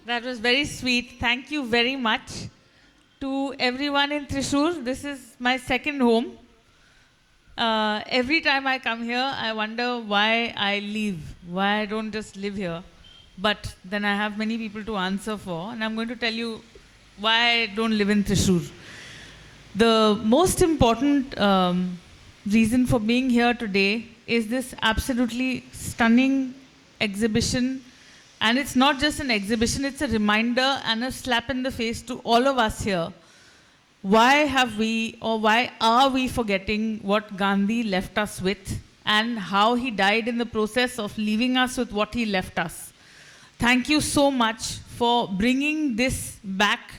That was very sweet. Thank you very much to everyone in Thrissur. This is my second home. Every time I come here, I wonder why I leave, why I don't just live here. But then I have many people to answer for, and I'm going to tell you why I don't live in Thrissur. The most important reason for being here today is this absolutely stunning exhibition. And it's not just an exhibition, it's a reminder and a slap in the face to all of us here. Why have we, or why are we forgetting what Gandhi left us with and how he died in the process of leaving us with what he left us? Thank you so much for bringing this back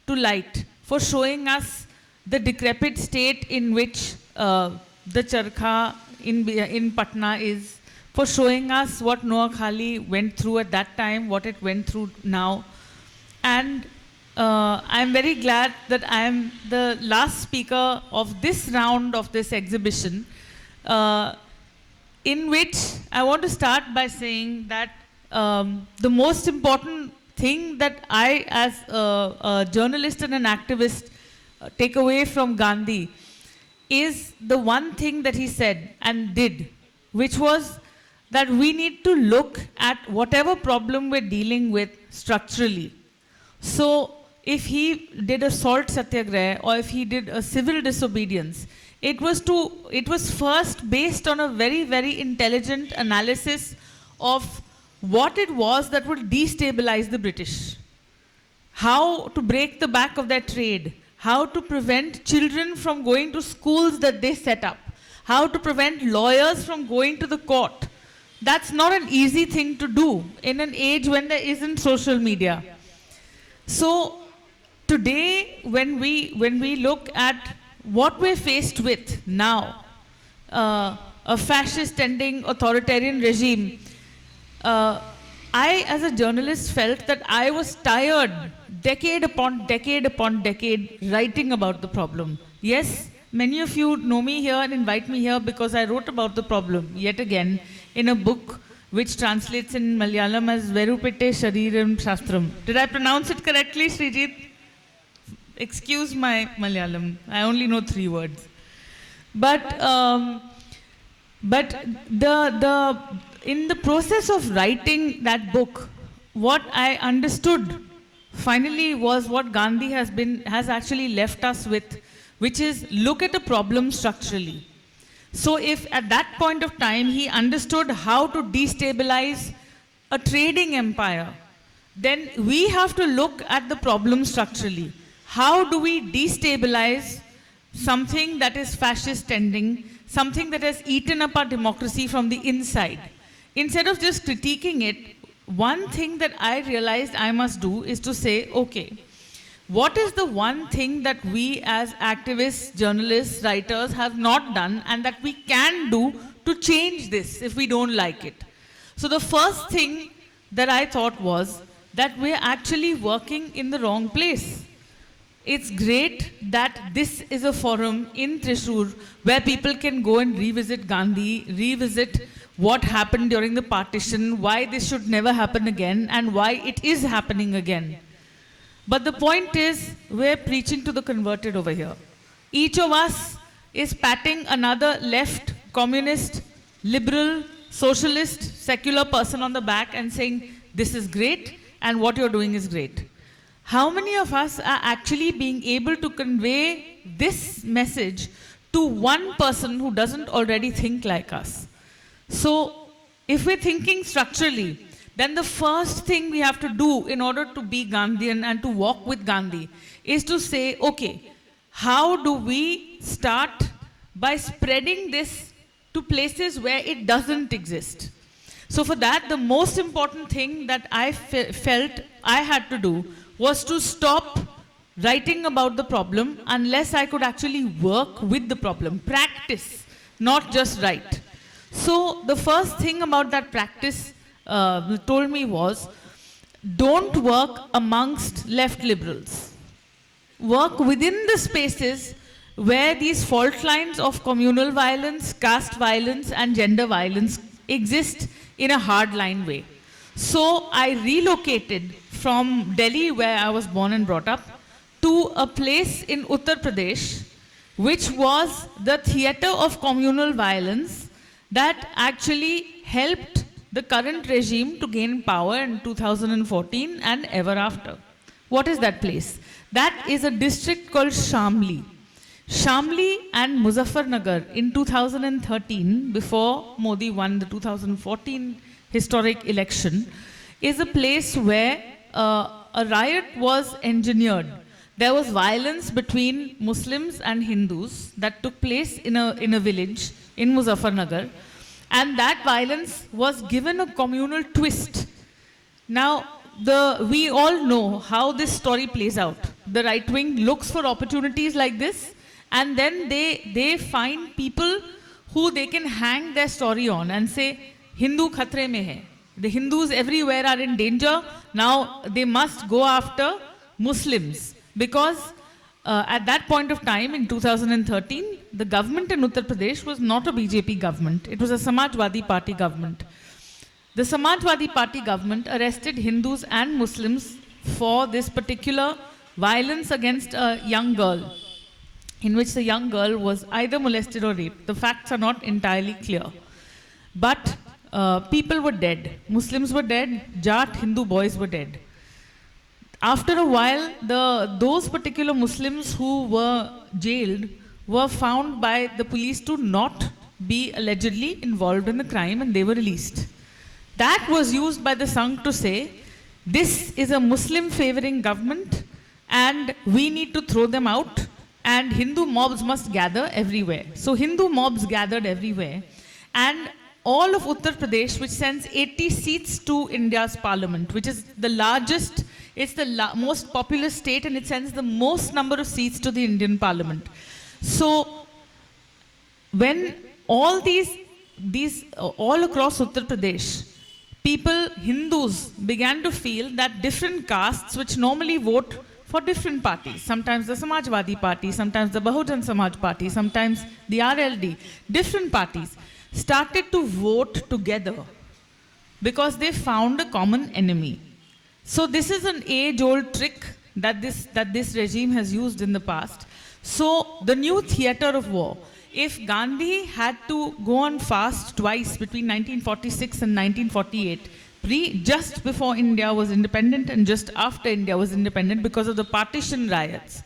to light, for showing us the decrepit state in which the Charkha in Patna is, for showing us what Noakhali went through at that time, what it went through now. And I'm very glad that I am the last speaker of this round of this exhibition, in which I want to start by saying that the most important thing that I, as a journalist and an activist, take away from Gandhi is the one thing that he said and did, which was that we need to look at whatever problem we're dealing with structurally. So if he did a salt satyagraha or if he did a civil disobedience, it was first based on a very, very intelligent analysis of what it was that would destabilize the British, how to break the back of their trade, how to prevent children from going to schools that they set up, how to prevent lawyers from going to the court. That's not an easy thing to do in an age when there isn't social media. So today, when we look at what we're faced with now, a fascist-ending authoritarian regime, I, as a journalist, felt that I was tired, decade upon decade, writing about the problem. Yes, many of you know me here and invite me here because I wrote about the problem, yet again, in a book which translates in Malayalam as Verupette Shariram Shastram. Did I pronounce it correctly, Srijit? Excuse my Malayalam. I only know 3 words. But in the process of writing that book, what I understood finally was what Gandhi has actually left us with, which is look at the problem structurally. So if at that point of time he understood how to destabilize a trading empire, then we have to look at the problem structurally. How do we destabilize something that is fascist ending, something that has eaten up our democracy from the inside? Instead of just critiquing it, one thing that I realized I must do is to say, okay, what is the one thing that we as activists, journalists, writers have not done and that we can do to change this if we don't like it? So the first thing that I thought was that we're actually working in the wrong place. It's great that this is a forum in Thrissur where people can go and revisit Gandhi, revisit what happened during the partition, why this should never happen again, and why it is happening again. But the point is, we're preaching to the converted over here. Each of us is patting another left, communist, liberal, socialist, secular person on the back and saying, this is great, and what you're doing is great. How many of us are actually being able to convey this message to one person who doesn't already think like us? So, if we're thinking structurally, then the first thing we have to do in order to be Gandhian and to walk with Gandhi is to say, okay, how do we start by spreading this to places where it doesn't exist? So for that, the most important thing that I felt I had to do was to stop writing about the problem unless I could actually work with the problem, practice, not just write. So the first thing about that practice told me was, don't work amongst left liberals. Work within the spaces where these fault lines of communal violence, caste violence, and gender violence exist in a hardline way. So I relocated from Delhi, where I was born and brought up, to a place in Uttar Pradesh, which was the theater of communal violence that actually helped the current regime to gain power in 2014 and ever after. What is that place? That is a district called Shamli. Shamli and Muzaffarnagar in 2013, before Modi won the 2014 historic election, is a place where a riot was engineered. There was violence between Muslims and Hindus that took place in a village in Muzaffarnagar, and that violence was given a communal twist. Now, we all know how this story plays out. The right wing looks for opportunities like this, and then they find people who they can hang their story on and say, Hindu khatre mein hai. The Hindus everywhere are in danger. Now they must go after Muslims. Because at that point of time, in 2013, the government in Uttar Pradesh was not a BJP government. It was a Samajwadi Party government. The Samajwadi Party government arrested Hindus and Muslims for this particular violence against a young girl, in which the young girl was either molested or raped. The facts are not entirely clear. But people were dead. Muslims were dead. Jat Hindu boys were dead. After a while, those particular Muslims who were jailed were found by the police to not be allegedly involved in the crime, and they were released. That was used by the Sangh to say, this is a Muslim favoring government and we need to throw them out, and Hindu mobs must gather everywhere. So Hindu mobs gathered everywhere, and all of Uttar Pradesh, which sends 80 seats to India's parliament, which is the largest, it's the most populous state, and it sends the most number of seats to the Indian parliament. So when all all across Uttar Pradesh, people, Hindus, began to feel that different castes, which normally vote for different parties, sometimes the Samajwadi Party, sometimes the Bahujan Samaj Party, sometimes the RLD, different parties, started to vote together because they found a common enemy. So this is an age-old trick that this regime has used in the past. So the new theater of war, if Gandhi had to go on fast twice between 1946 and 1948, just before India was independent and just after India was independent because of the partition riots,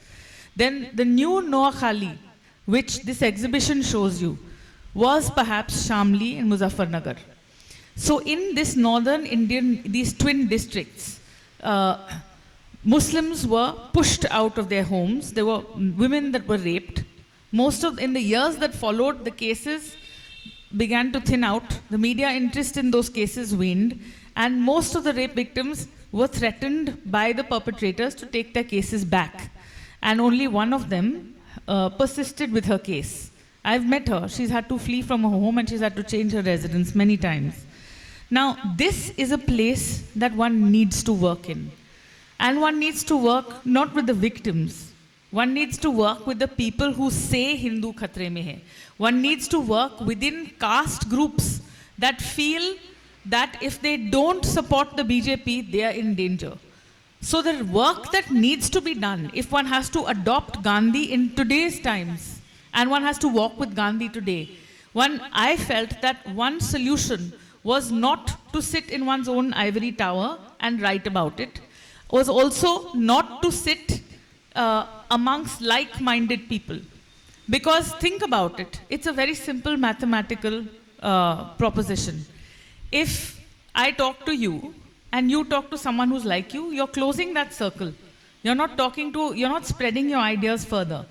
then the new Noakhali, which this exhibition shows you, was perhaps Shamli and Muzaffarnagar. So in this northern Indian, these twin districts, Muslims were pushed out of their homes. There were women that were raped. In the years that followed, the cases began to thin out. The media interest in those cases waned, and most of the rape victims were threatened by the perpetrators to take their cases back. And only one of them persisted with her case. I've met her. She's had to flee from her home and she's had to change her residence many times. Now, this is a place that one needs to work in. And one needs to work not with the victims. One needs to work with the people who say Hindu khatre mein hai. One needs to work within caste groups that feel that if they don't support the BJP, they are in danger. So the work that needs to be done, if one has to adopt Gandhi in today's times, and one has to walk with Gandhi today, I felt that one solution was not to sit in one's own ivory tower and write about it, was also not to sit amongst like-minded people. Because think about it, it's a very simple mathematical proposition. If I talk to you and you talk to someone who's like you, you're closing that circle. You're not spreading your ideas further.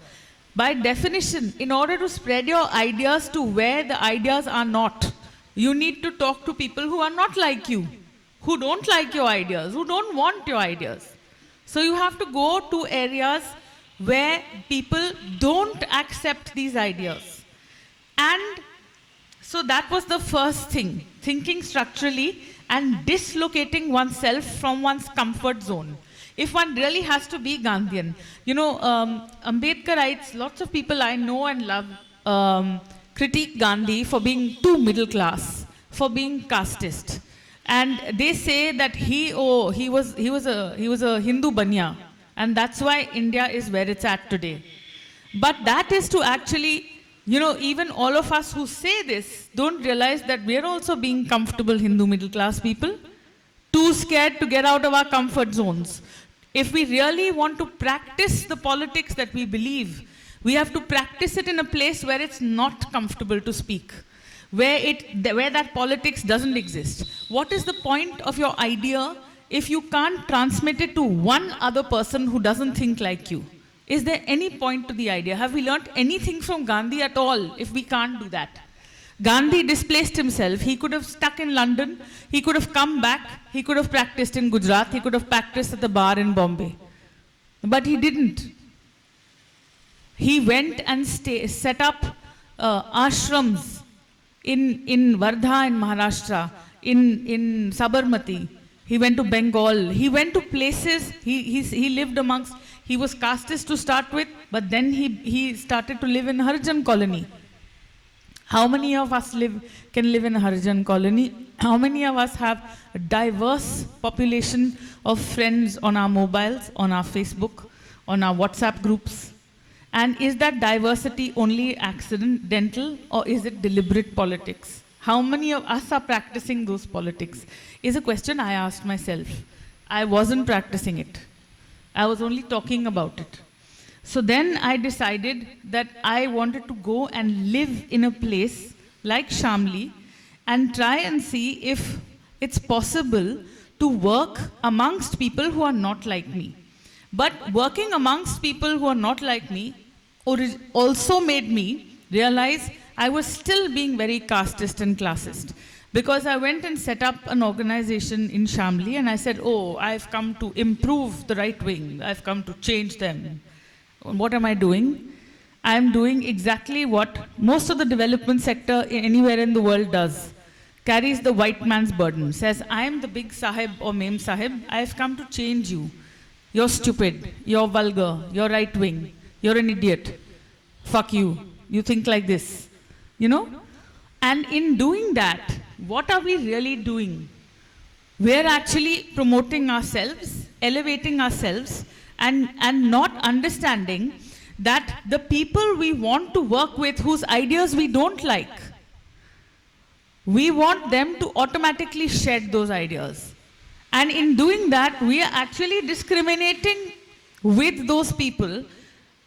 By definition, in order to spread your ideas to where the ideas are not, you need to talk to people who are not like you, who don't like your ideas, who don't want your ideas. So you have to go to areas where people don't accept these ideas. And so that was the first thing, thinking structurally and dislocating oneself from one's comfort zone. If one really has to be Gandhian, Ambedkarites, lots of people I know and love critique Gandhi for being too middle class, for being casteist. And they say that he was a Hindu banya, and that's why India is where it's at today. But that is to actually, even all of us who say this don't realize that we're also being comfortable Hindu middle class people, too scared to get out of our comfort zones. If we really want to practice the politics that we believe, we have to practice it in a place where it's not comfortable to speak, where that politics doesn't exist. What is the point of your idea if you can't transmit it to one other person who doesn't think like you? Is there any point to the idea? Have we learnt anything from Gandhi at all if we can't do that? Gandhi displaced himself. He could have stuck in London. He could have come back. He could have practiced in Gujarat. He could have practiced at the bar in Bombay. But he didn't. He went and set up ashrams in Wardha in Maharashtra, in Sabarmati. He went to Bengal. He went to places. He lived amongst. He was casteist to start with, but then he started to live in Harijan colony. How many of us can live in a Harijan colony? How many of us have a diverse population of friends on our mobiles, on our Facebook, on our WhatsApp groups? And is that diversity only accidental, or is it deliberate politics? How many of us are practicing those politics? Is a question I asked myself. I wasn't practicing it. I was only talking about it. So then I decided that I wanted to go and live in a place like Shamli and try and see if it's possible to work amongst people who are not like me. But working amongst people who are not like me also made me realize I was still being very casteist and classist. Because I went and set up an organization in Shamli and I said, oh, I've come to improve the right wing. I've come to change them. What am I doing? I'm doing exactly what most of the development sector anywhere in the world does. Carries the white man's burden. Says, I am the big sahib or mem sahib. I've come to change you. You're stupid. You're vulgar. You're right wing. You're an idiot. Fuck you. You think like this. And in doing that, what are we really doing? We're actually promoting ourselves, elevating ourselves, and not understanding that the people we want to work with whose ideas we don't like, we want them to automatically shed those ideas. And in doing that, we are actually discriminating with those people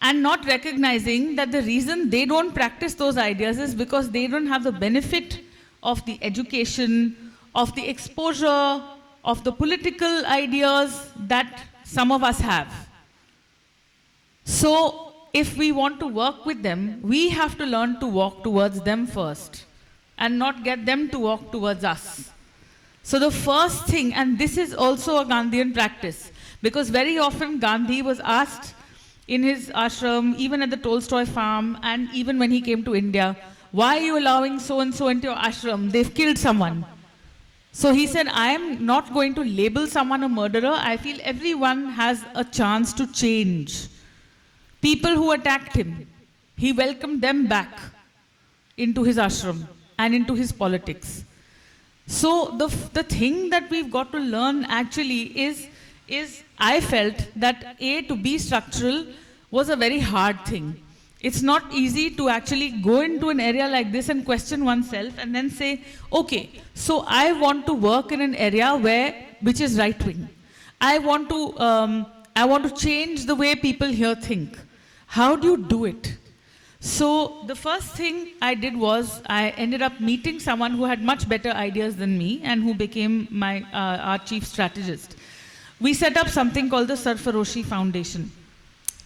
and not recognizing that the reason they don't practice those ideas is because they don't have the benefit of the education, of the exposure, of the political ideas that some of us have. So, if we want to work with them, we have to learn to walk towards them first and not get them to walk towards us. So the first thing, and this is also a Gandhian practice, because very often Gandhi was asked in his ashram, even at the Tolstoy farm, and even when he came to India, why are you allowing so-and-so into your ashram? They've killed someone. So he said, I am not going to label someone a murderer. I feel everyone has a chance to change. People who attacked him, he welcomed them back into his ashram and into his politics. So the thing that we've got to learn actually is I felt that to be structural was a very hard thing. It's not easy to actually go into an area like this and question oneself and then say, okay, so I want to work in an area which is right wing. I want to change the way people here think. How do you do it? So the first thing I did was I ended up meeting someone who had much better ideas than me and who became our chief strategist. We set up something called the Sarfaroshi Foundation.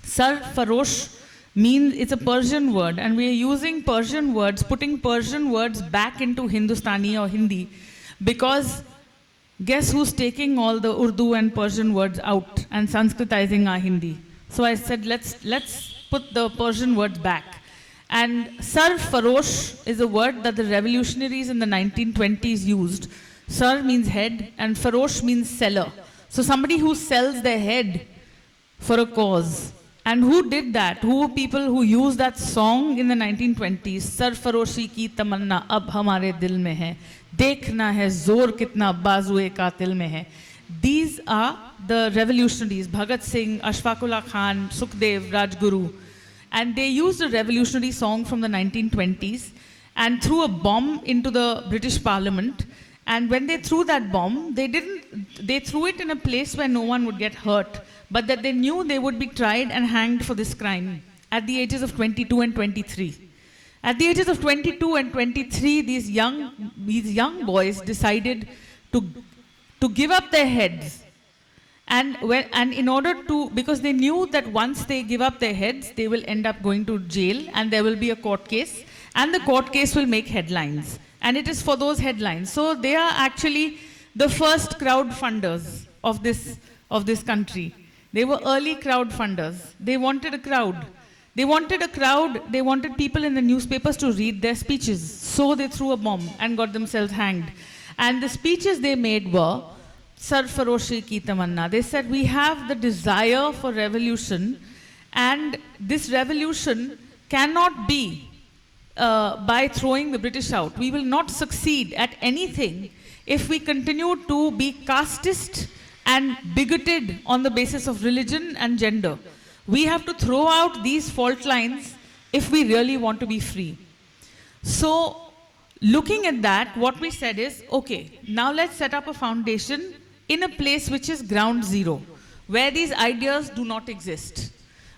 Sarfarosh means, it's a Persian word, and we are using Persian words, putting Persian words back into Hindustani or Hindi, because guess who's taking all the Urdu and Persian words out and Sanskritizing our Hindi? So I said, let's put the Persian words back. And Sarfarosh is a word that the revolutionaries in the 1920s used. Sar means head and Farosh means seller. So somebody who sells their head for a cause. And who did that? Who were people who used that song in the 1920s? Sarfaroshi ki tamanna ab hamare dil mein hai. Dekhna hai zor kitna bazuए कातिल में है. These are the revolutionaries, Bhagat Singh, Ashfaqullah Khan, Sukhdev, Rajguru. And they used a revolutionary song from the 1920s and threw a bomb into the British Parliament. And when they threw that bomb, they threw it in a place where no one would get hurt, but that they knew they would be tried and hanged for this crime at the ages of 22 and 23. At the ages of 22 and 23, these young boys decided to give up their heads. And in order to, because they knew that once they give up their heads, they will end up going to jail and there will be a court case, and the court case will make headlines. And it is for those headlines. So they are actually the first crowd funders of this country. They were early crowd funders. They wanted a crowd. They wanted people in the newspapers to read their speeches. So they threw a bomb and got themselves hanged. And the speeches they made were, Sarfaroshi ki tamanna. They said, we have the desire for revolution, and this revolution cannot be by throwing the British out. We will not succeed at anything if we continue to be casteist and bigoted on the basis of religion and gender. We have to throw out these fault lines if we really want to be free. So, looking at that, what we said is, okay, now let's set up a foundation in a place which is ground zero, where these ideas do not exist,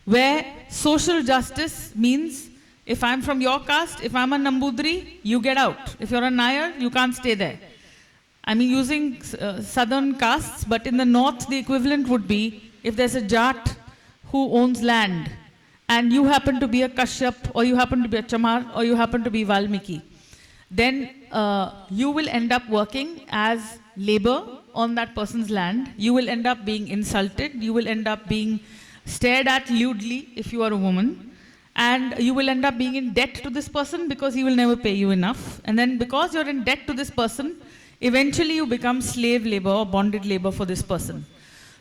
where social justice means, if I'm from your caste, if I'm a Nambudri, you get out. If you're a Nair, you can't stay there. I mean, using southern castes, but in the north, the equivalent would be, if there's a Jat who owns land, and you happen to be a Kashyap, or you happen to be a Chamar, or you happen to be Valmiki, then you will end up working as labor on that person's land. You will end up being insulted. You will end up being stared at lewdly if you are a woman. And you will end up being in debt to this person because he will never pay you enough. And then because you're in debt to this person, eventually you become slave labor or bonded labor for this person.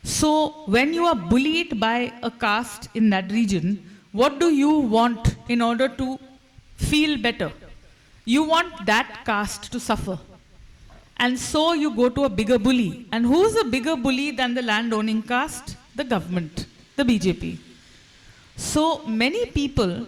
So when you are bullied by a caste in that region, what do you want in order to feel better? You want that caste to suffer. And so you go to a bigger bully. And who's a bigger bully than the land-owning caste? The government, the BJP. So many people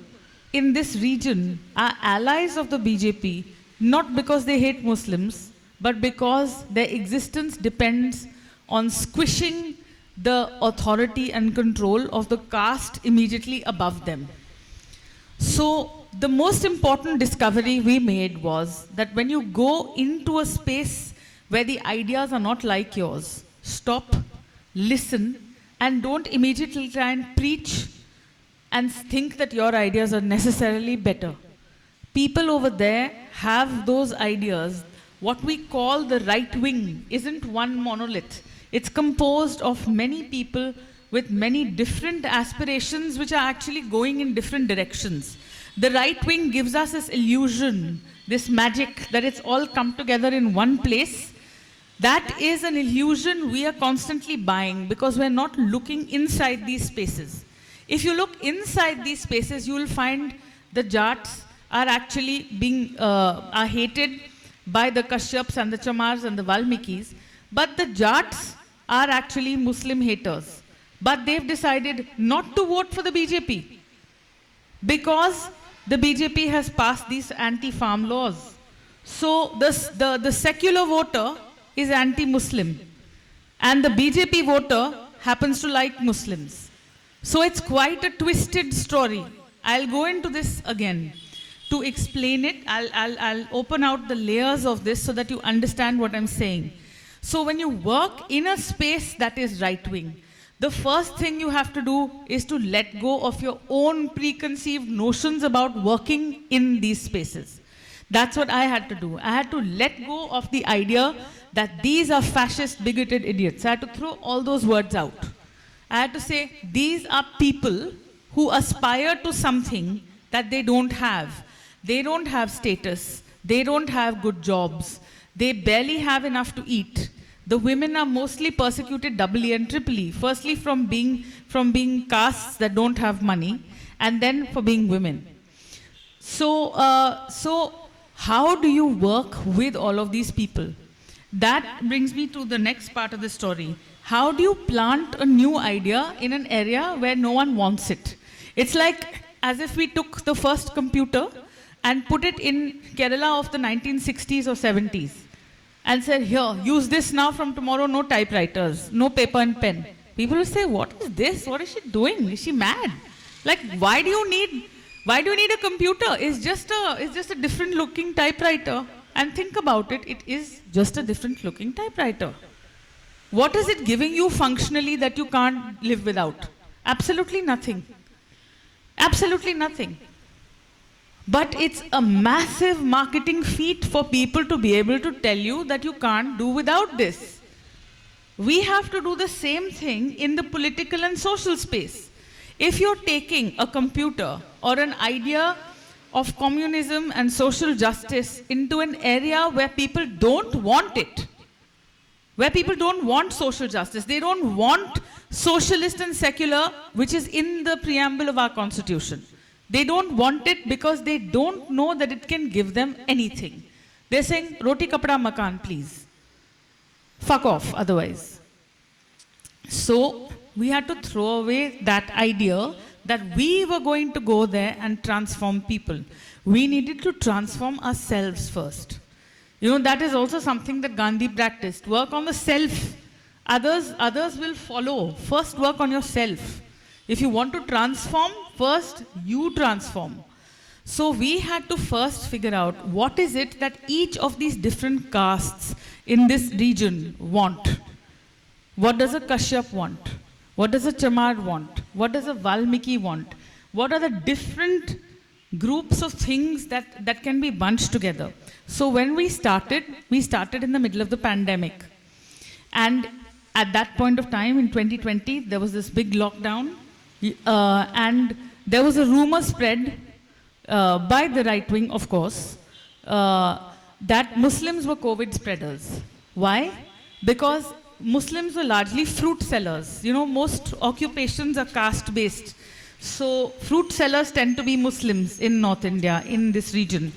in this region are allies of the BJP, not because they hate Muslims, but because their existence depends on squishing the authority and control of the caste immediately above them. So the most important discovery we made was that when you go into a space where the ideas are not like yours, stop, listen, and don't immediately try and preach and think that your ideas are necessarily better. People over there have those ideas. What we call the right wing isn't one monolith. It's composed of many people with many different aspirations which are actually going in different directions. The right wing gives us this illusion, this magic, that it's all come together in one place. That is an illusion we are constantly buying because we're not looking inside these spaces. If you look inside these spaces, you will find the Jats are actually are hated by the Kashyaps and the Chamars and the Valmikis, but the Jats are actually Muslim haters. But they've decided not to vote for the BJP because the BJP has passed these anti-farm laws. So the secular voter is anti-Muslim and the BJP voter happens to like Muslims. So it's quite a twisted story. I'll go into this again. To explain it, I'll open out the layers of this so that you understand what I'm saying. So when you work in a space that is right-wing, the first thing you have to do is to let go of your own preconceived notions about working in these spaces. That's what I had to do. I had to let go of the idea that these are fascist, bigoted idiots. I had to throw all those words out. I had to say, these are people who aspire to something that they don't have. They don't have status. They don't have good jobs. They barely have enough to eat. The women are mostly persecuted doubly and triply. Firstly, from being castes that don't have money, and then for being women. So how do you work with all of these people? That brings me to the next part of the story. How do you plant a new idea in an area where no one wants it? It's like as if we took the first computer and put it in Kerala of the 1960s or 70s and said, here, use this now, from tomorrow, no typewriters, no paper and pen. People will say, what is this? What is she doing? Is she mad? Like, why do you need a computer? It's just a different looking typewriter. And think about it, it is just a different looking typewriter. What is it giving you functionally that you can't live without? Absolutely nothing. Absolutely nothing. But it's a massive marketing feat for people to be able to tell you that you can't do without this. We have to do the same thing in the political and social space. If you're taking a computer or an idea of communism and social justice into an area where people don't want it, where people don't want social justice, they don't want socialist and secular, which is in the preamble of our constitution. They don't want it because they don't know that it can give them anything. They're saying, roti kapda makan, please. Fuck off, otherwise. So we had to throw away that idea that we were going to go there and transform people. We needed to transform ourselves first. You know, that is also something that Gandhi practiced. Work on the self. Others will follow. First work on yourself. If you want to transform, first you transform. So we had to first figure out what is it that each of these different castes in this region want. What does a Kashyap want? What does a Chamar want? What does a Valmiki want? What are the different groups of things that can be bunched together? So when we started in the middle of the pandemic. And at that point of time, in 2020, there was this big lockdown. And there was a rumor spread by the right wing, of course, that Muslims were COVID spreaders. Why? Because Muslims were largely fruit sellers. You know, most occupations are caste-based. So fruit sellers tend to be Muslims in North India, in this region.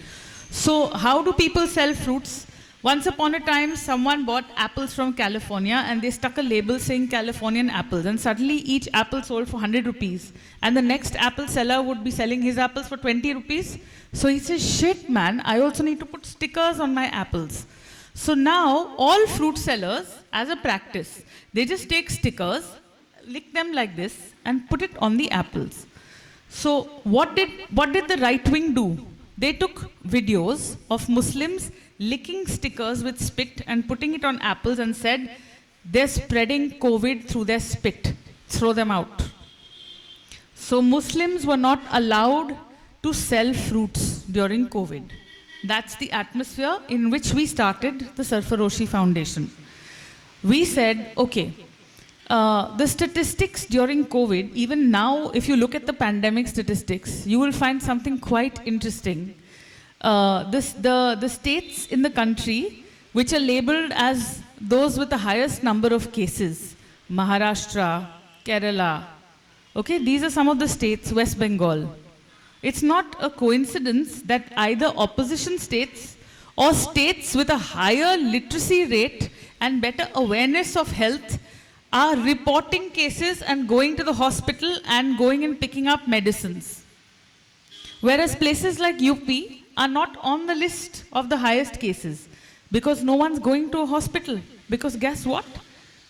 So how do people sell fruits? Once upon a time, someone bought apples from California and they stuck a label saying Californian apples. And suddenly each apple sold for 100 rupees. And the next apple seller would be selling his apples for 20 rupees. So he says, shit man, I also need to put stickers on my apples. So now all fruit sellers, as a practice, they just take stickers, lick them like this and put it on the apples. So what did the right wing do? They took videos of Muslims licking stickers with spit and putting it on apples and said, they're spreading COVID through their spit. Throw them out. So Muslims were not allowed to sell fruits during COVID. That's the atmosphere in which we started the Sarfaroshi Foundation. We said, okay, the statistics during COVID, even now, if you look at the pandemic statistics, you will find something quite interesting. The states in the country which are labeled as those with the highest number of cases, Maharashtra, Kerala, okay, these are some of the states, West Bengal. It's not a coincidence that either opposition states or states with a higher literacy rate and better awareness of health are reporting cases and going to the hospital and going and picking up medicines. Whereas places like UP are not on the list of the highest cases because no one's going to a hospital. Because guess what?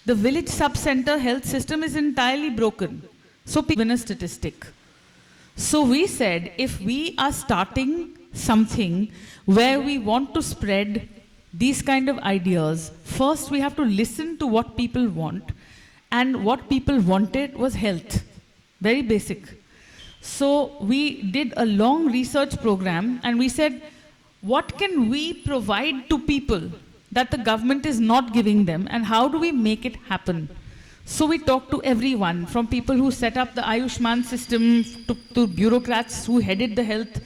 The village sub-center health system is entirely broken. So people a statistic. So we said, if we are starting something where we want to spread these kind of ideas, first we have to listen to what people want. And what people wanted was health. Very basic. So we did a long research program and we said, what can we provide to people that the government is not giving them and how do we make it happen? So we talked to everyone, from people who set up the Ayushman system, to bureaucrats who headed the health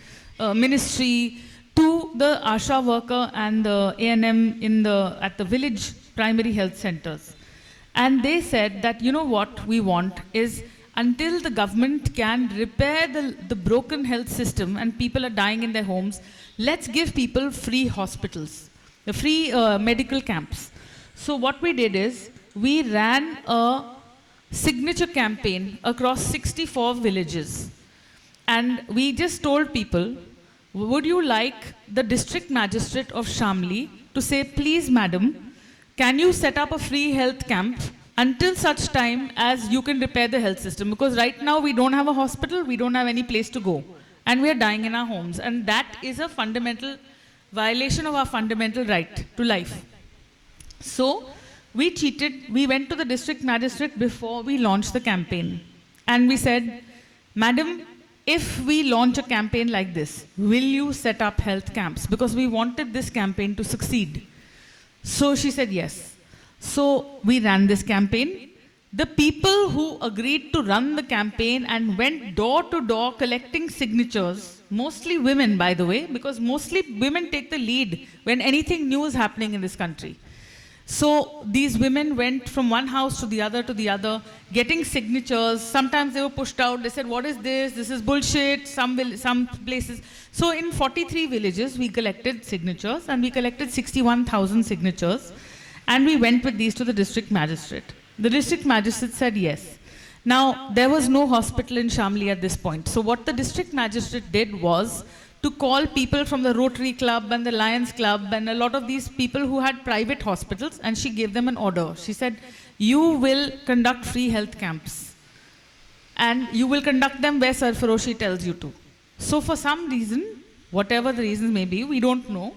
ministry, to the ASHA worker and the A&M at the village primary health centers. And they said that, you know what we want is, until the government can repair the broken health system and people are dying in their homes, let's give people free hospitals, free medical camps. So what we did is, we ran a signature campaign across 64 villages. And we just told people, would you like the district magistrate of Shamli to say, please madam, can you set up a free health camp until such time as you can repair the health system? Because right now we don't have a hospital, we don't have any place to go. And we are dying in our homes. And that is a fundamental violation of our fundamental right to life. So we went to the district magistrate before we launched the campaign. And we said, madam, if we launch a campaign like this, will you set up health camps? Because we wanted this campaign to succeed. So she said yes. So we ran this campaign. The people who agreed to run the campaign and went door to door collecting signatures, mostly women by the way, because mostly women take the lead when anything new is happening in this country. So these women went from one house to the other, getting signatures. Sometimes they were pushed out. They said, what is this? This is bullshit. Some places. So in 43 villages, we collected signatures, and we collected 61,000 signatures. And we went with these to the district magistrate. The district magistrate said yes. Now, there was no hospital in Shamli at this point. So what the district magistrate did was to call people from the Rotary Club and the Lions Club and a lot of these people who had private hospitals, and she gave them an order. She said, you will conduct free health camps and you will conduct them where Sarfaroshi tells you to. So for some reason, whatever the reasons may be, we don't know,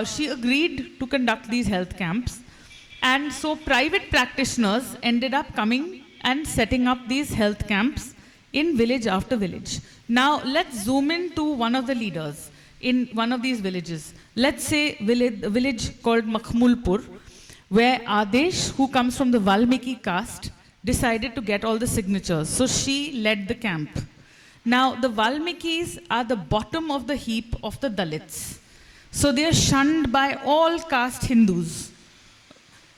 she agreed to conduct these health camps. And so private practitioners ended up coming and setting up these health camps in village after village. Now, let's zoom in to one of the leaders in one of these villages. Let's say a village called Makhmulpur, where Adesh, who comes from the Valmiki caste, decided to get all the signatures. So she led the camp. Now, the Valmikis are the bottom of the heap of the Dalits. So they are shunned by all caste Hindus.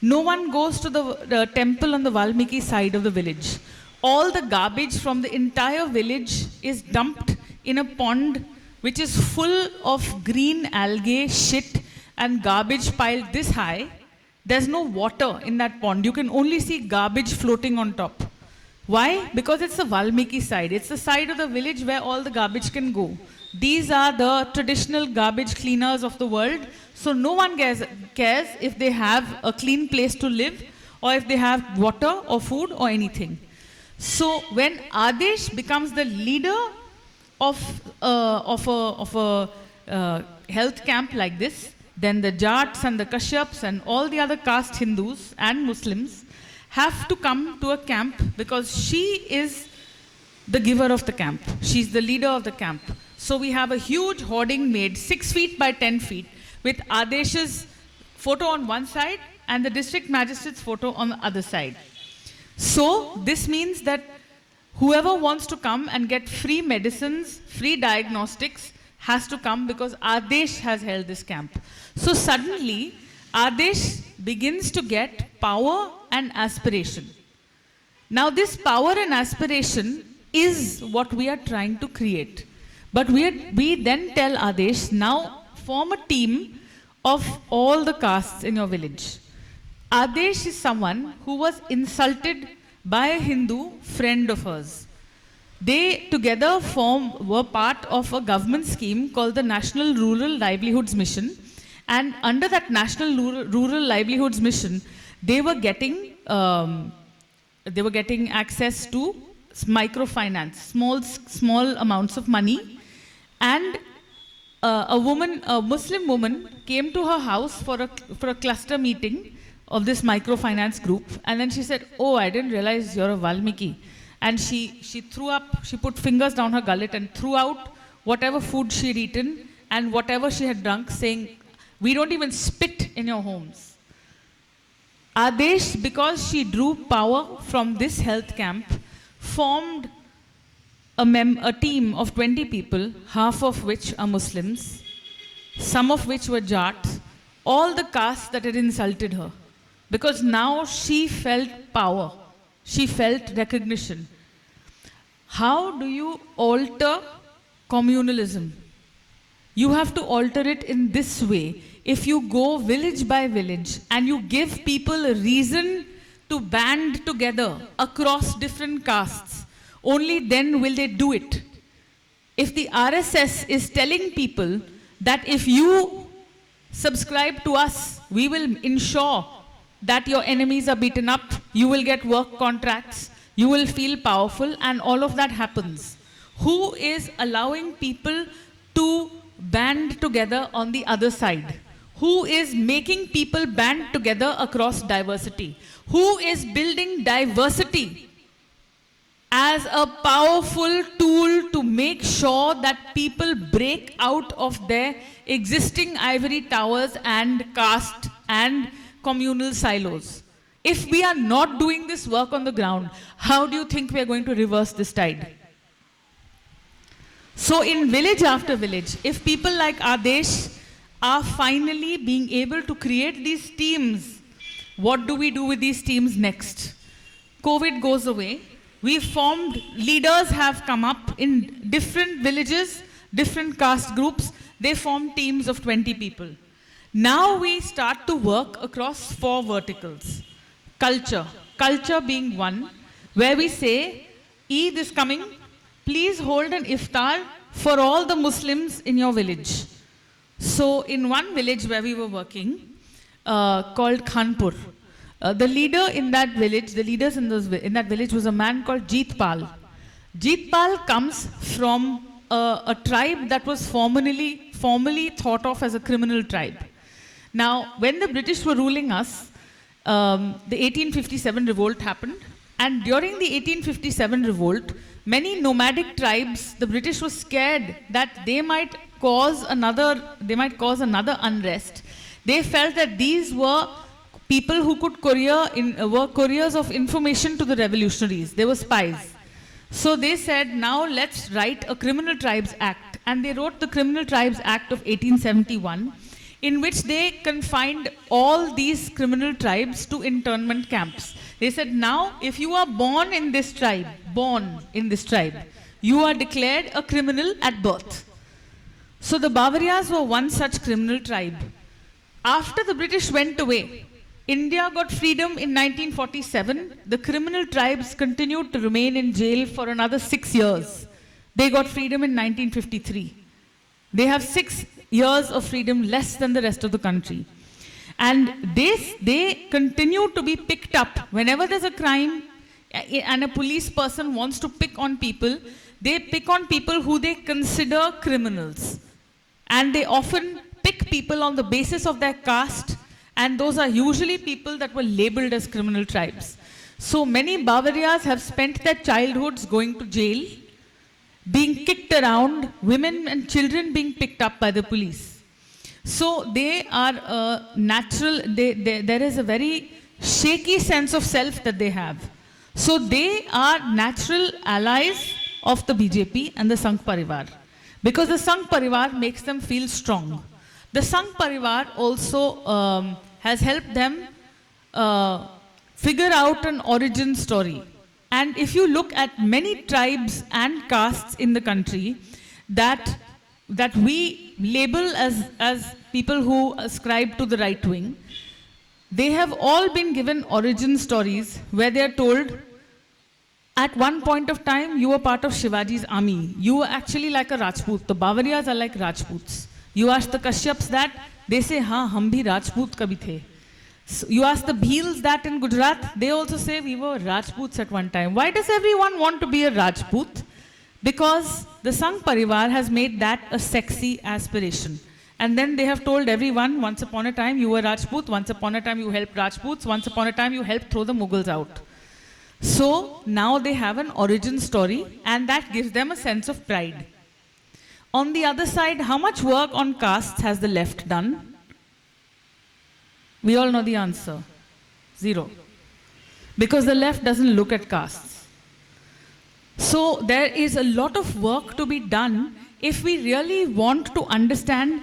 No one goes to the temple on the Valmiki side of the village. All the garbage from the entire village is dumped in a pond which is full of green algae, shit, and garbage piled this high. There's no water in that pond. You can only see garbage floating on top. Why? Because it's the Valmiki side. It's the side of the village where all the garbage can go. These are the traditional garbage cleaners of the world. So no one cares if they have a clean place to live or if they have water or food or anything. So when Adesh becomes the leader of a health camp like this, then the Jats and the Kashyaps and all the other caste Hindus and Muslims have to come to a camp because she is the giver of the camp. She's the leader of the camp. So we have a huge hoarding made 6 feet by 10 feet with Adesh's photo on one side and the district magistrate's photo on the other side. So this means that whoever wants to come and get free medicines, free diagnostics, has to come because Adesh has held this camp. So suddenly, Adesh begins to get power and aspiration. Now this power and aspiration is what we are trying to create. But we then tell Adesh, now form a team of all the castes in your village. Adesh is someone who was insulted by a Hindu friend of hers. They together were part of a government scheme called the National Rural Livelihoods Mission. And under that National Rural Livelihoods Mission, they were getting access to microfinance, small amounts of money. And a Muslim woman came to her house for a cluster meeting of this microfinance group, and then she said, oh, I didn't realize you're a Valmiki. And she put fingers down her gullet and threw out whatever food she'd eaten and whatever she had drunk, saying, we don't even spit in your homes. Adesh, because she drew power from this health camp, formed a team of 20 people, half of which are Muslims, some of which were Jats, all the castes that had insulted her. because now she felt power. She felt recognition. How do you alter communalism? You have to alter it in this way. If you go village by village and you give people a reason to band together across different castes, only then will they do it. If the RSS is telling people that if you subscribe to us, we will ensure that your enemies are beaten up, you will get work contracts, you will feel powerful, and all of that happens. Who is allowing people to band together on the other side? Who is making people band together across diversity? Who is building diversity as a powerful tool to make sure that people break out of their existing ivory towers and caste and communal silos? If we are not doing this work on the ground, how do you think we are going to reverse this tide? So in village after village, if people like Adesh are finally being able to create these teams, what do we do with these teams next? COVID goes away. We formed, leaders have come up in different villages, different caste groups. They form teams of 20 people. Now we start to work across 4 verticals. Culture being one, where we say, Eid is coming, please hold an iftar for all the Muslims in your village. So in one village where we were working, called Khanpur, the leader in that village, the leaders in that village was a man called Jeet Pal. Jeet Pal comes from a tribe that was formerly thought of as a criminal tribe. Now, when the British were ruling us, the 1857 revolt happened, and during the 1857 revolt, many nomadic tribes, the British were scared that they might cause another unrest. They felt that these were people who could were couriers of information to the revolutionaries. They were spies. So they said, now let's write a Criminal Tribes Act. And they wrote the Criminal Tribes Act of 1871, in which they confined all these criminal tribes to internment camps. They said, now, if you are born in this tribe, you are declared a criminal at birth. So the Bavarias were one such criminal tribe. After the British went away, India got freedom in 1947. The criminal tribes continued to remain in jail for another 6 years. They got freedom in 1953. They have 6 years of freedom, less than the rest of the country. And they continue to be picked up. Whenever there's a crime and a police person wants to pick on people, they pick on people who they consider criminals. And they often pick people on the basis of their caste, and those are usually people that were labeled as criminal tribes. So many Bavarias have spent their childhoods going to jail, being kicked around, women and children being picked up by the police. So they are there is a very shaky sense of self that they have. So they are natural allies of the BJP and the Sangh Parivar, because the Sangh Parivar makes them feel strong. The Sangh Parivar also has helped them figure out an origin story. And if you look at many tribes and castes in the country that we label as people who ascribe to the right wing, they have all been given origin stories where they are told, at one point of time, you were part of Shivaji's army. You were actually like a Rajput. The Bavarias are like Rajputs. You ask the Kashyaps that, they say, हाँ, हम भी Rajput कभी थे. So you ask the Bhils that in Gujarat, they also say we were Rajputs at one time. Why does everyone want to be a Rajput? Because the Sangh Parivar has made that a sexy aspiration. And then they have told everyone, once upon a time you were Rajput, once upon a time you helped Rajputs, once upon a time you helped throw the Mughals out. So now they have an origin story, and that gives them a sense of pride. On the other side, how much work on castes has the left done? We all know the answer. 0. Because the left doesn't look at castes. So there is a lot of work to be done if we really want to understand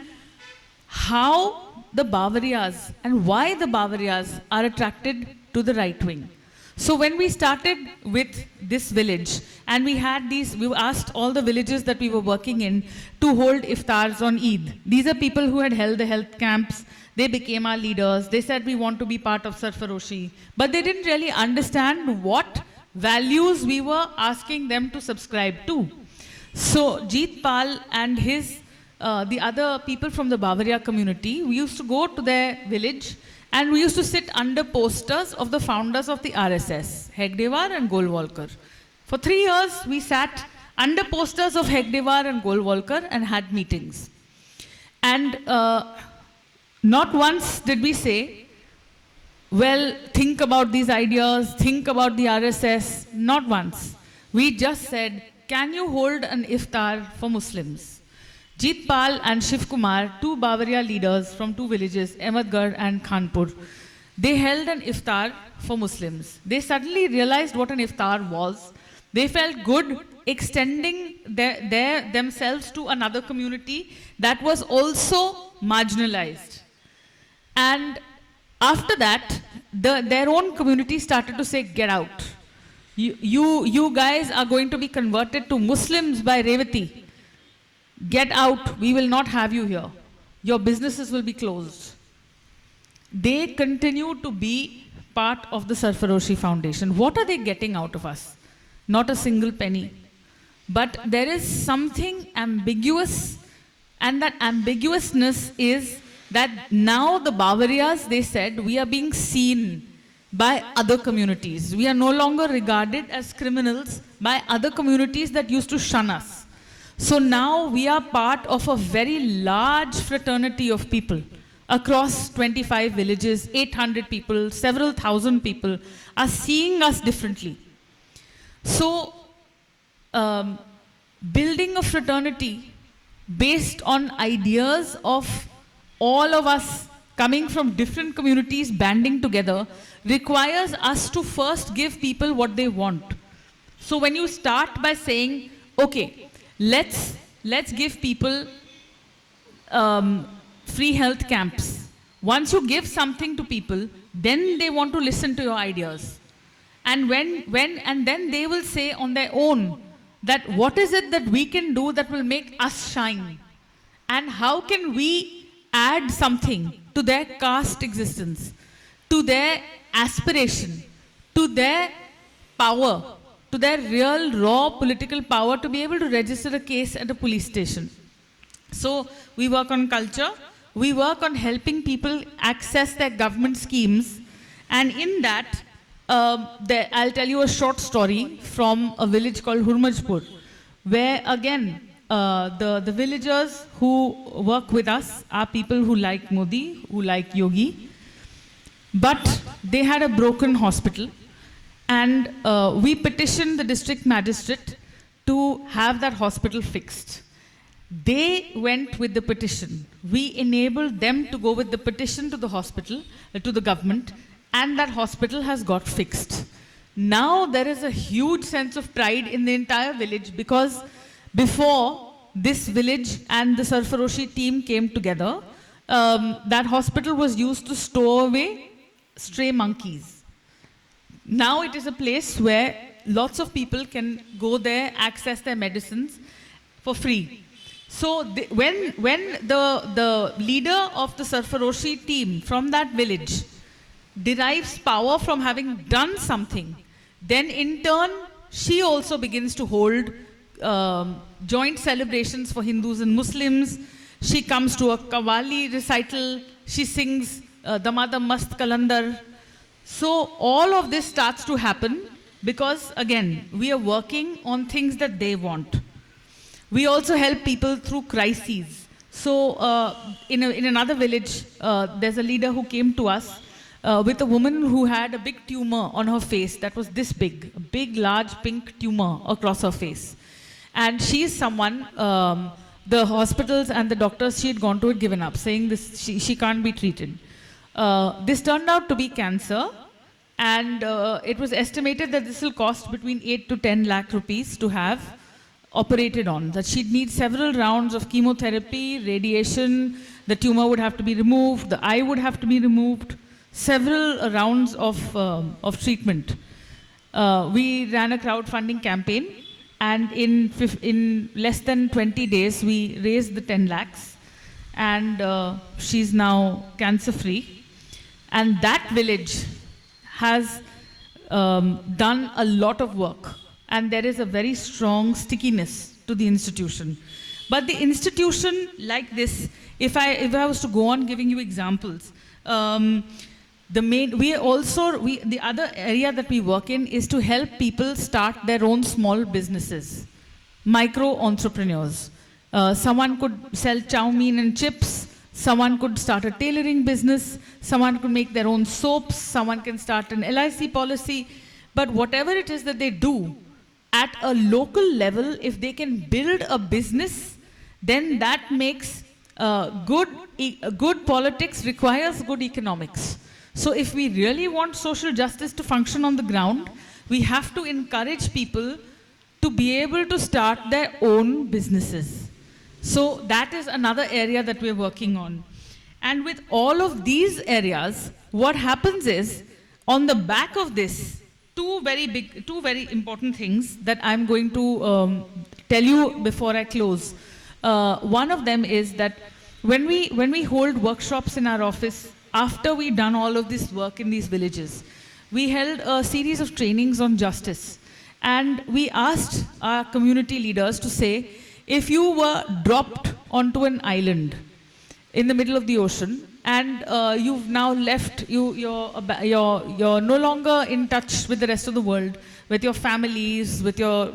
how the Bavarias and why the Bavarias are attracted to the right wing. So when we started with this village and we asked all the villages that we were working in to hold iftars on Eid. These are people who had held the health camps. They became our leaders. They said we want to be part of Sarfaroshi. But they didn't really understand what values we were asking them to subscribe to. So Jeet Pal and the other people from the Bavaria community, we used to go to their village and we used to sit under posters of the founders of the RSS, Hegdewar and Golwalkar. For 3 years, we sat under posters of Hegdewar and Golwalkar and had meetings. And not once did we say, well, think about these ideas, think about the RSS. Not once. We just said, can you hold an iftar for Muslims? Jeet Pal and Shiv Kumar, 2 Bavaria leaders from 2 villages, Ahmedgarh and Khanpur, they held an iftar for Muslims. They suddenly realized what an iftar was. They felt good extending themselves to another community that was also marginalized. And after that, their own community started to say, get out. You guys are going to be converted to Muslims by Revati. Get out, we will not have you here. Your businesses will be closed. They continue to be part of the Sarfaroshi Foundation. What are they getting out of us? Not a single penny. But there is something ambiguous, and that ambiguousness is that now the Bavarias, they said, we are being seen by other communities. We are no longer regarded as criminals by other communities that used to shun us. So now we are part of a very large fraternity of people across 25 villages, 800 people, several thousand people are seeing us differently. So building a fraternity based on ideas of all of us coming from different communities banding together requires us to first give people what they want. So when you start by saying, okay, let's give people free health camps. Once you give something to people, then they want to listen to your ideas. And then they will say on their own that what is it that we can do that will make us shine? And how can we add something to their caste existence, to their aspiration, to their power, to their real raw political power to be able to register a case at a police station. So we work on culture, we work on helping people access their government schemes, and in that, I'll tell you a short story from a village called Hurmajpur, where again, the villagers who work with us are people who like Modi, who like Yogi, but they had a broken hospital. And we petitioned the district magistrate to have that hospital fixed. They went with the petition. We enabled them to go with the petition to the hospital, to the government, and that hospital has got fixed. Now there is a huge sense of pride in the entire village because before this village and the Sarfaroshi team came together, that hospital was used to store away stray monkeys. Now it is a place where lots of people can go there, access their medicines for free. So when the leader of the Sarfaroshi team from that village derives power from having done something, then in turn she also begins to hold joint celebrations for Hindus and Muslims. She comes to a Qawwali recital, she sings Damada Mast Kalandar. So all of this starts to happen because, again, we are working on things that they want. We also help people through crises. So in another village, there's a leader who came to us with a woman who had a big tumor on her face that was this big, a big, large pink tumor across her face. And she is someone, the hospitals and the doctors she had gone to had given up, saying this, she can't be treated. This turned out to be cancer, and it was estimated that this will cost between 8 to 10 lakh rupees to have operated on, that she'd need several rounds of chemotherapy, radiation, the tumor would have to be removed, the eye would have to be removed, several rounds of treatment. We ran a crowdfunding campaign, and in less than 20 days, we raised the 10 lakhs, and she's now cancer-free. And that village has done a lot of work, and there is a very strong stickiness to the institution. But the institution like this, if I was to go on giving you examples, the other area that we work in is to help people start their own small businesses, micro entrepreneurs. Someone could sell chow mein and chips. Someone could start a tailoring business. Someone could make their own soaps. Someone can start an LIC policy. But whatever it is that they do, at a local level, if they can build a business, then that makes good politics requires good economics. So if we really want social justice to function on the ground, we have to encourage people to be able to start their own businesses. So that is another area that we're working on. And with all of these areas, what happens is, on the back of this, two very important things that I'm going to tell you before I close. One of them is that when we hold workshops in our office, after we've done all of this work in these villages, we held a series of trainings on justice. And we asked our community leaders to say, if you were dropped onto an island in the middle of the ocean, and you've now left, you're no longer in touch with the rest of the world, with your families, with your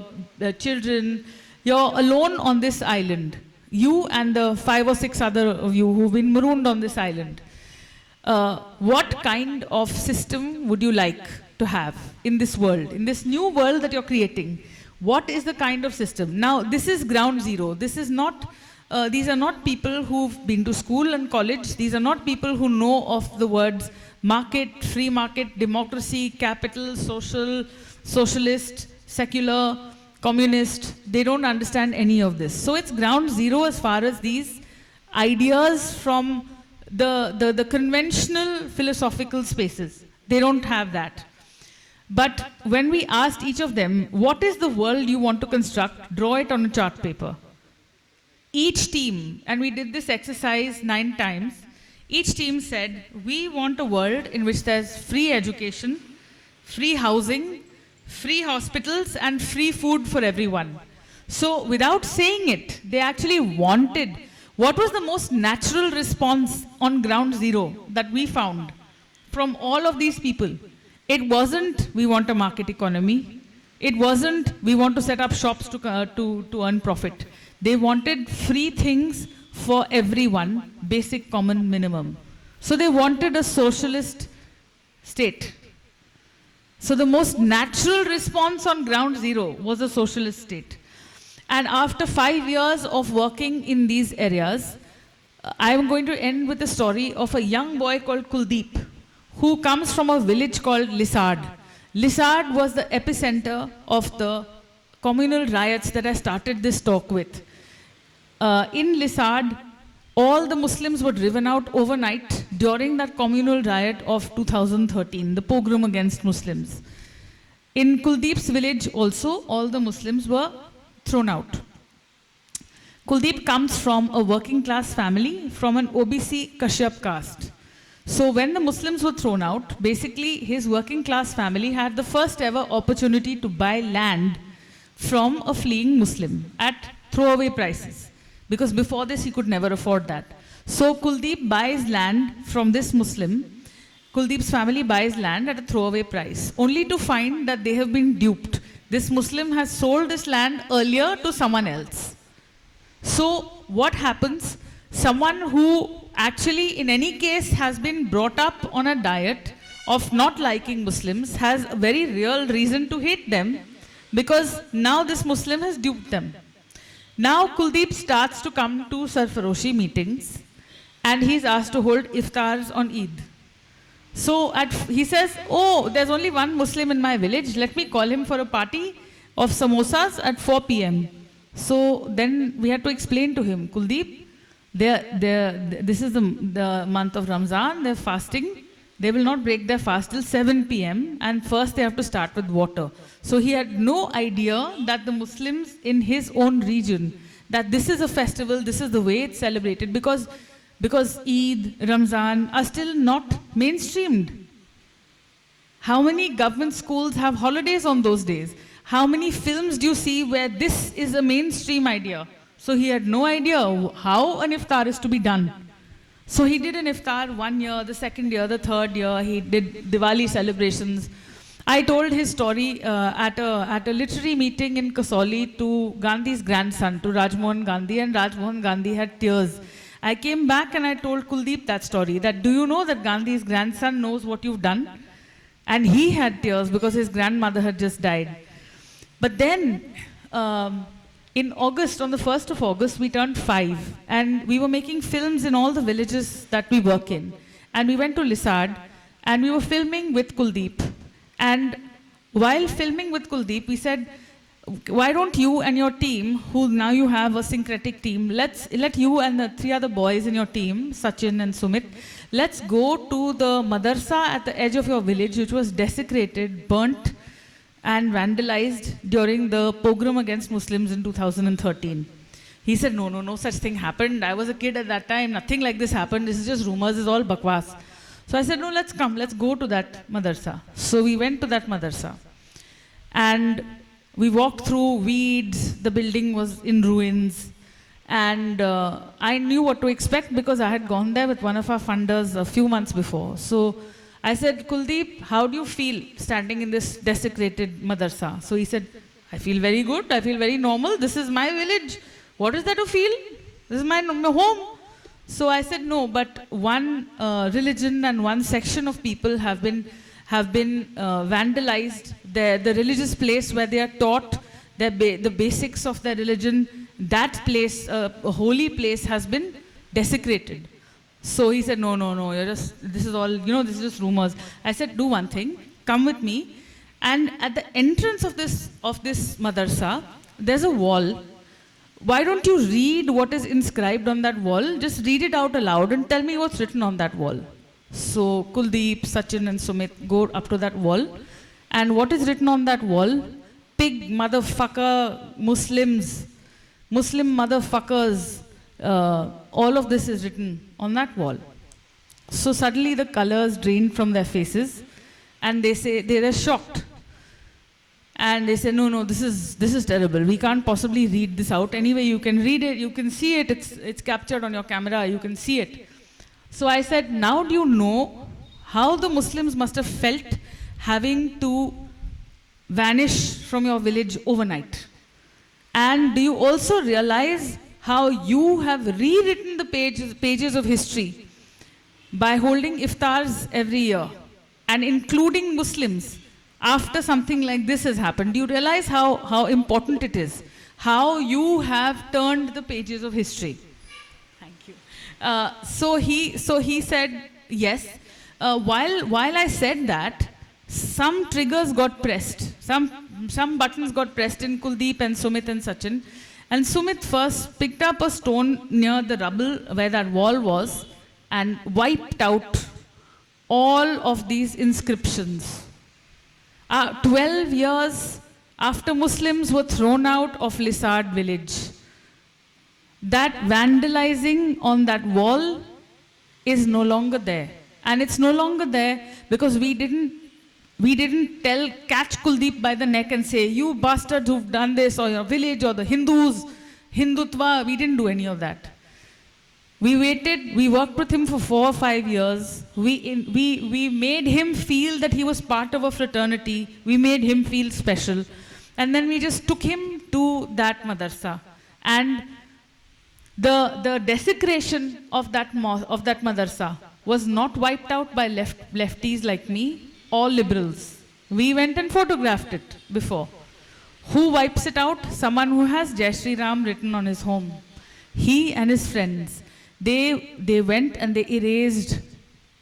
children, you're alone on this island, you and the 5 or 6 other of you who've been marooned on this island, what kind of system would you like to have in this world, in this new world that you're creating? What is the kind of system? Now, this is ground zero. This is not, these are not people who've been to school and college. These are not people who know of the words market, free market, democracy, capital, social, socialist, secular, communist. They don't understand any of this. So it's ground zero as far as these ideas from the conventional philosophical spaces. They don't have that. But when we asked each of them, what is the world you want to construct, draw it on a chart paper. Each team, and we did this exercise 9 times, each team said, we want a world in which there's free education, free housing, free hospitals, and free food for everyone. So without saying it, they actually wanted, what was the most natural response on ground zero that we found from all of these people? It wasn't, we want a market economy. It wasn't, we want to set up shops to earn profit. They wanted free things for everyone, basic common minimum. So they wanted a socialist state. So the most natural response on ground zero was a socialist state. And after 5 years of working in these areas, I am going to end with the story of a young boy called Kuldeep, who comes from a village called Lisard. Lisard was the epicenter of the communal riots that I started this talk with. In Lisard, all the Muslims were driven out overnight during that communal riot of 2013, the pogrom against Muslims. In Kuldeep's village also, all the Muslims were thrown out. Kuldeep comes from a working class family from an OBC Kashyap caste. So when the Muslims were thrown out, basically his working class family had the first ever opportunity to buy land from a fleeing Muslim at throwaway prices. Because before this he could never afford that. So Kuldeep buys land from this Muslim. Kuldeep's family buys land at a throwaway price, only to find that they have been duped. This Muslim has sold this land earlier to someone else. So what happens? Someone who actually in any case has been brought up on a diet of not liking Muslims has a very real reason to hate them, because now this Muslim has duped them. Now Kuldeep starts to come to Sarfaroshi meetings and he's asked to hold iftars on Eid. So he says, oh, there's only one Muslim in my village, let me call him for a party of samosas at 4 p.m. So then we had to explain to him, Kuldeep, this is the month of Ramzan, they're fasting. They will not break their fast till 7 p.m. and first they have to start with water. So he had no idea that the Muslims in his own region, that this is a festival, this is the way it's celebrated, because Eid, Ramzan are still not mainstreamed. How many government schools have holidays on those days? How many films do you see where this is a mainstream idea? So he had no idea how an iftar is to be done. So he did an iftar 1 year, the second year, the third year, he did Diwali celebrations. I told his story at a literary meeting in Kasauli to Gandhi's grandson, to Rajmohan Gandhi, and Rajmohan Gandhi had tears. I came back and I told Kuldeep that story, that do you know that Gandhi's grandson knows what you've done? And he had tears because his grandmother had just died. But then, in August, on the 1st of August, we turned 5. And we were making films in all the villages that we work in. And we went to Lisad, and we were filming with Kuldeep. And while filming with Kuldeep, we said, why don't you and your team, who now you have a syncretic team, let you and the 3 other boys in your team, Sachin and Sumit, let's go to the madarsa at the edge of your village, which was desecrated, burnt, and vandalized during the pogrom against Muslims in 2013. He said, no such thing happened. I was a kid at that time. Nothing like this happened. This is just rumors. It's all bakwas. So I said, no, let's come. Let's go to that madarsa. So we went to that madarsa. And we walked through weeds. The building was in ruins. And I knew what to expect because I had gone there with one of our funders a few months before. So I said, Kuldeep, how do you feel standing in this desecrated madarsa? So he said, I feel very good. I feel very normal. This is my village. What is there to feel? This is my home. So I said, no, but one religion and one section of people have been vandalized. The religious place where they are taught the basics of their religion, that place, a holy place, has been desecrated. So he said, no, this is all, this is just rumors. I said, do one thing, come with me. And at the entrance of this madarsa, there's a wall. Why don't you read what is inscribed on that wall? Just read it out aloud and tell me what's written on that wall. So Kuldeep, Sachin and Sumit go up to that wall. And what is written on that wall? Pig, motherfucker, Muslims, Muslim motherfuckers, all of this is written on that wall. So suddenly the colors drained from their faces and they are shocked. And they say, no, this is terrible. We can't possibly read this out. Anyway, you can read it, you can see it, it's captured on your camera, you can see it. So I said, now do you know how the Muslims must have felt having to vanish from your village overnight? And do you also realize how you have rewritten the pages of history by holding iftars every year and including Muslims after something like this has happened? Do you realize how important it is? How you have turned the pages of history? Thank you. So he said, yes. While I said that, some triggers got pressed. Some buttons got pressed in Kuldeep and Sumit and Sachin. And Sumit first picked up a stone near the rubble where that wall was and wiped out all of these inscriptions. 12 years after Muslims were thrown out of Lisad village, that vandalizing on that wall is no longer there. And it's no longer there because we didn't catch Kuldeep by the neck and say, you bastards who've done this, or your village, or the Hindus, Hindutva. We didn't do any of that. We waited, we worked with him for 4 or 5 years. We made him feel that he was part of a fraternity. We made him feel special. And then we just took him to that madarsa. And the desecration of that madarsa was not wiped out by lefties like me, all liberals. We went and photographed it before. Who wipes it out? Someone who has Jai Shri Ram written on his home. He and his friends, they went and they erased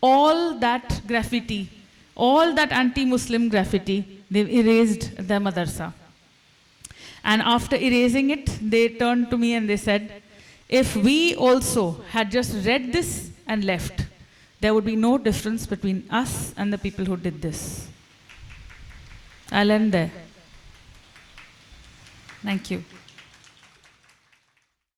all that graffiti, all that anti-Muslim graffiti. They erased the madarsa. And after erasing it, they turned to me and they said, if we also had just read this and left, there would be no difference between us and the people who did this. I'll end there. Thank you.